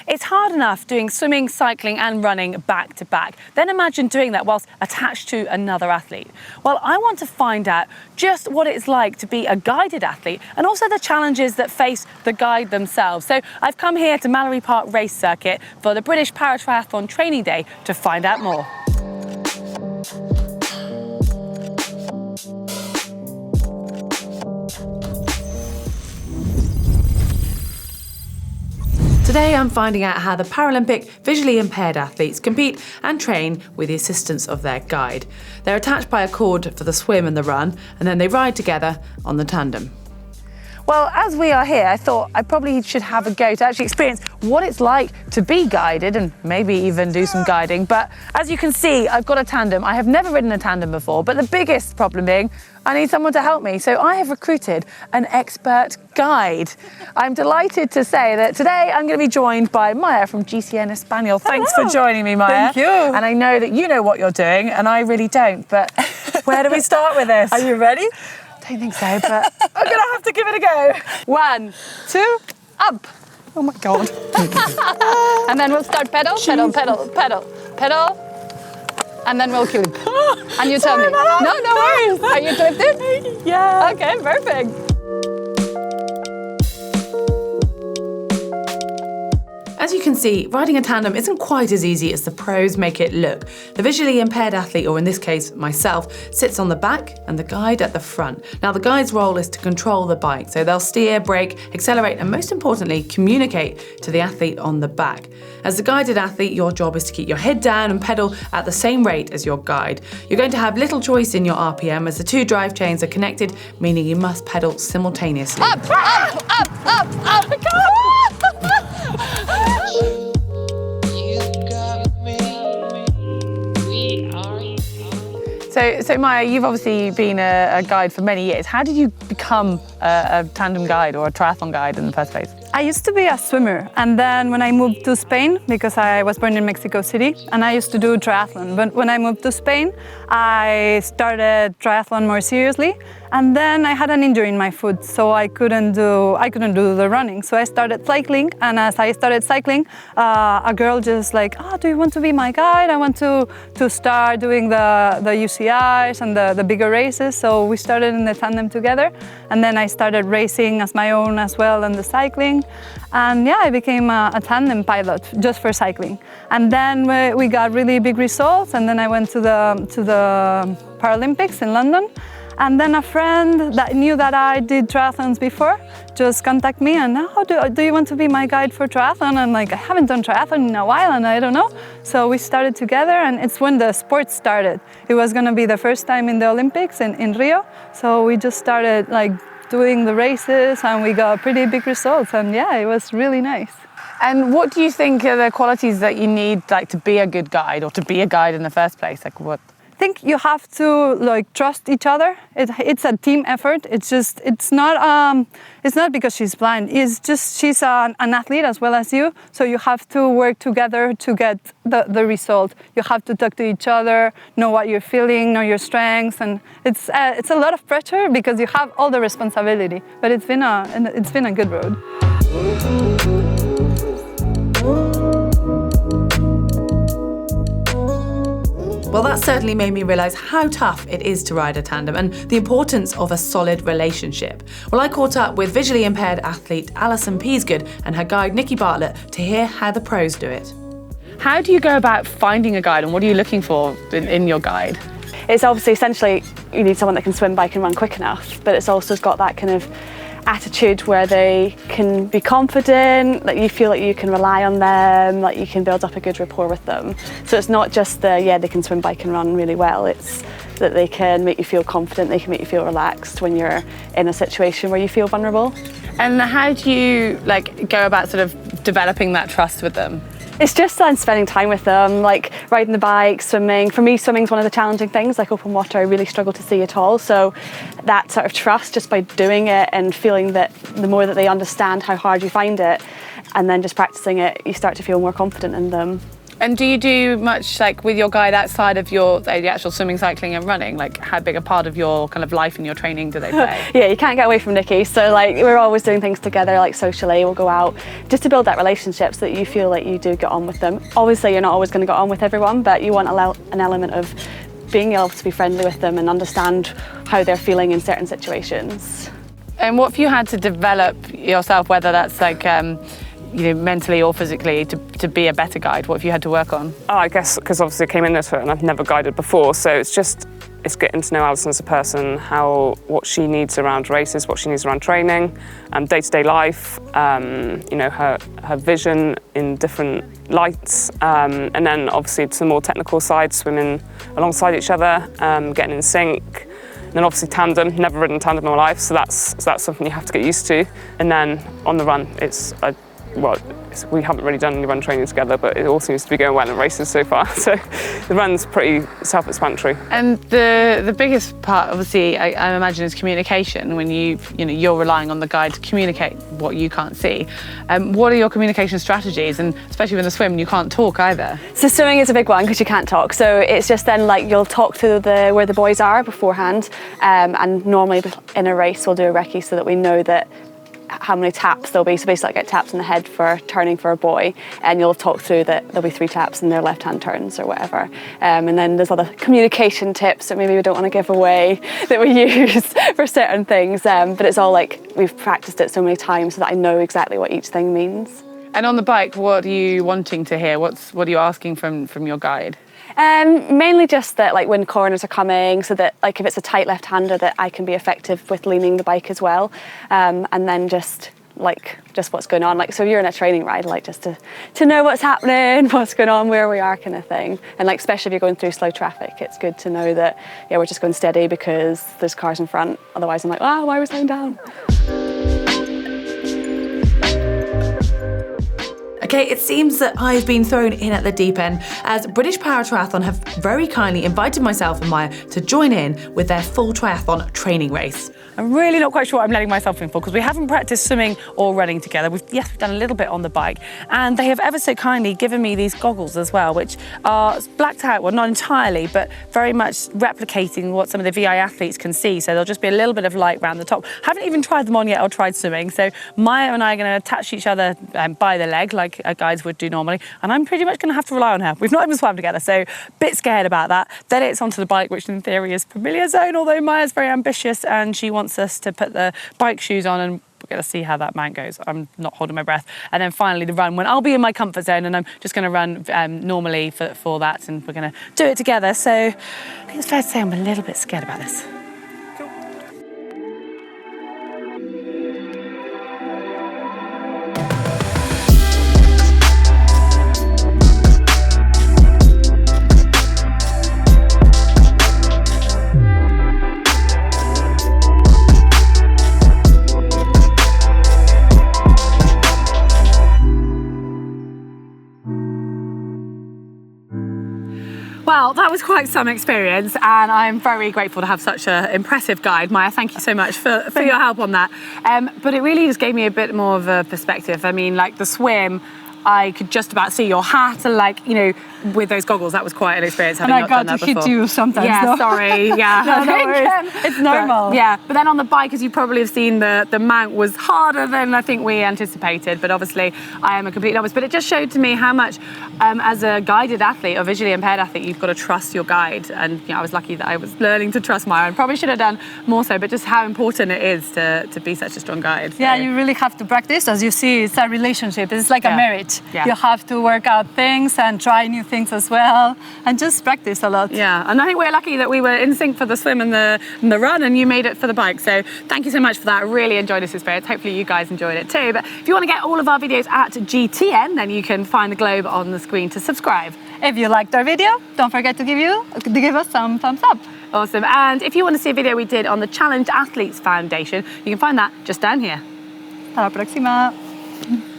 It's hard enough doing swimming, cycling and running back to back. Then imagine doing that whilst attached to another athlete. Well, I want to find out just what it's like to be a guided athlete and also the challenges that face the guide themselves. So I've come here to Mallory Park Race Circuit for the British Paratriathlon Training Day to find out more. Today I'm finding out how the Paralympic visually impaired athletes compete and train with the assistance of their guide. They're attached by a cord for the swim and the run, and then they ride together on the tandem. Well, as we are here, I thought I probably should have a go to actually experience what it's like to be guided and maybe even do some guiding. But as you can see, I've got a tandem. I have never ridden a tandem before, but the biggest problem being I need someone to help me. So I have recruited an expert guide. I'm delighted to say that today I'm going to be joined by Maya from GCN Espanol. Thanks for joining me, Maya. Thank you. And I know that you know what you're doing and I really don't, but where do we start with this? Are you ready? Don't think so, but I'm gonna have to give it a go. 1, 2, up. Oh my God. And then we'll start pedal, pedal, pedal, pedal, pedal. And then we'll clip. And you tell me. No worries. Are you clipped in? Yeah. Okay, perfect. As you can see, riding a tandem isn't quite as easy as the pros make it look. The visually impaired athlete, or in this case myself, sits on the back and the guide at the front. Now the guide's role is to control the bike, so they'll steer, brake, accelerate and most importantly communicate to the athlete on the back. As the guided athlete, your job is to keep your head down and pedal at the same rate as your guide. You're going to have little choice in your RPM as the two drive chains are connected, meaning you must pedal simultaneously. Up, up, up, up, up. So Maya, you've obviously been a guide for many years. How did you become a tandem guide or a triathlon guide in the first place? I used to be a swimmer, and then when I moved to Spain, because I was born in Mexico City, and I used to do triathlon. But when I moved to Spain, I started triathlon more seriously, and then I had an injury in my foot, so I couldn't do the running. So I started cycling, and as I started cycling, a girl just like, "Oh, do you want to be my guide? I want to start doing the UCIs and the bigger races." So we started in the tandem together, and then I started racing as my own as well and the cycling. And yeah, I became a tandem pilot just for cycling. And then we got really big results, and then I went to the Paralympics in London. And then a friend that knew that I did triathlons before just contacted me and, "Oh, do you want to be my guide for triathlon?" I'm like, "I haven't done triathlon in a while and I don't know." So we started together, and it's when the sport started. It was going to be the first time in the Olympics in Rio. So we just started like doing the races and we got pretty big results, and yeah, it was really nice. And what do you think are the qualities that you need like to be a good guide or to be a guide in the first place? Like what? I think you have to like trust each other. It's a team effort. It's not because she's blind. It's just she's an athlete as well as you. So you have to work together to get the result. You have to talk to each other, know what you're feeling, know your strengths, and it's a lot of pressure because you have all the responsibility. But it's been a good road. Well, that certainly made me realise how tough it is to ride a tandem and the importance of a solid relationship. Well, I caught up with visually impaired athlete Allison Pease and her guide Nikki Bartlett to hear how the pros do it. How do you go about finding a guide, and what are you looking for in your guide? It's obviously essentially you need someone that can swim, bike and run quick enough, but it's also got that kind of attitude where they can be confident, like you feel like you can rely on them, like you can build up a good rapport with them. So it's not just they can swim, bike and run really well, it's that they can make you feel confident, they can make you feel relaxed when you're in a situation where you feel vulnerable. And how do you like go about sort of developing that trust with them? It's just spending time with them, like riding the bike, swimming. For me, swimming's one of the challenging things. Like open water, I really struggle to see at all. So that sort of trust, just by doing it and feeling that the more that they understand how hard you find it, and then just practicing it, you start to feel more confident in them. And do you do much like with your guide outside of your the actual swimming, cycling and running? Like how big a part of your kind of life and your training do they play? Yeah, you can't get away from Nikki. So like we're always doing things together, like socially, we'll go out just to build that relationship so that you feel like you do get on with them. Obviously you're not always going to get on with everyone, but you want an element of being able to be friendly with them and understand how they're feeling in certain situations. And what have you had to develop yourself, whether that's like mentally or physically, to be a better guide? What have you had to work on? Oh, I guess because obviously I came in this way and I've never guided before, so it's getting to know Alison as a person, what she needs around races, what she needs around training, day-to-day life, her vision in different lights, and then obviously to the more technical side, swimming alongside each other, getting in sync. And then obviously tandem, never ridden tandem in my life, so that's something you have to get used to. And then on the run, we haven't really done any run training together, but it all seems to be going well in races so far. So the run's pretty self-explanatory. And the biggest part, obviously, I imagine, is communication. When you're relying on the guide to communicate what you can't see. What are your communication strategies? And especially in the swim, you can't talk either. So swimming is a big one because you can't talk. So it's just then like you'll talk to where the boys are beforehand, and normally in a race we'll do a recce so that we know that how many taps there'll be. So basically I get taps in the head for turning for a boy, and you'll have talked through that there'll be 3 taps in their left-hand turns or whatever. And then there's other communication tips that maybe we don't want to give away that we use for certain things. But it's all like we've practiced it so many times so that I know exactly what each thing means. And on the bike, what are you wanting to hear? What are you asking from your guide? Mainly just that like when corners are coming, so that like if it's a tight left-hander that I can be effective with leaning the bike as well, and then just what's going on. Like so if you're in a training ride, like just to know what's happening, what's going on, where we are, kind of thing. And like especially if you're going through slow traffic, it's good to know that we're just going steady because there's cars in front. Otherwise I'm like, why was I laying down? Okay, it seems that I've been thrown in at the deep end, as British Paratriathlon have very kindly invited myself and Maya to join in with their full triathlon training race. I'm really not quite sure what I'm letting myself in for, because we haven't practiced swimming or running together. We've done a little bit on the bike, and they have ever so kindly given me these goggles as well, which are blacked out, well not entirely, but very much replicating what some of the VI athletes can see. So there'll just be a little bit of light around the top. Haven't even tried them on yet or tried swimming. So Maya and I are going to attach each other by the leg like our guides would do normally, and I'm pretty much going to have to rely on her. We've not even swam together, so a bit scared about that. Then it's onto the bike, which in theory is familiar zone, although Maya's very ambitious and she wants us to put the bike shoes on, and we're going to see how that mount goes. I'm not holding my breath. And then finally the run, when I'll be in my comfort zone, and I'm just going to run normally for that, and we're going to do it together. So I think it's fair to say I'm a little bit scared about this. Well, that was quite some experience, and I'm very grateful to have such an impressive guide. Maya, thank you so much for your help on that. But it really just gave me a bit more of a perspective. I mean, like the swim, I could just about see your hat, and with those goggles, that was quite an experience. And I got to hit you sometimes. Yeah, no? sorry. Yeah, no worries. It's normal. But then on the bike, as you probably have seen, the mount was harder than I think we anticipated. But obviously, I am a complete novice. But it just showed to me how much, as a guided athlete or visually impaired athlete, you've got to trust your guide. And I was lucky that I was learning to trust Maya, and probably should have done more so. But just how important it is to be such a strong guide. Yeah, you really have to practice. As you see, it's a relationship. It's like a marriage. Yeah. You have to work out things and try new things as well, and just practice a lot. Yeah, and I think we're lucky that we were in sync for the swim and the run, and you made it for the bike. So thank you so much for that. I really enjoyed this experience. Hopefully you guys enjoyed it too. But if you want to get all of our videos at GTN, then you can find the globe on the screen to subscribe. If you liked our video, don't forget to give us some thumbs up. Awesome. And if you want to see a video we did on the Challenge Athletes Foundation, you can find that just down here. Hasta la próxima.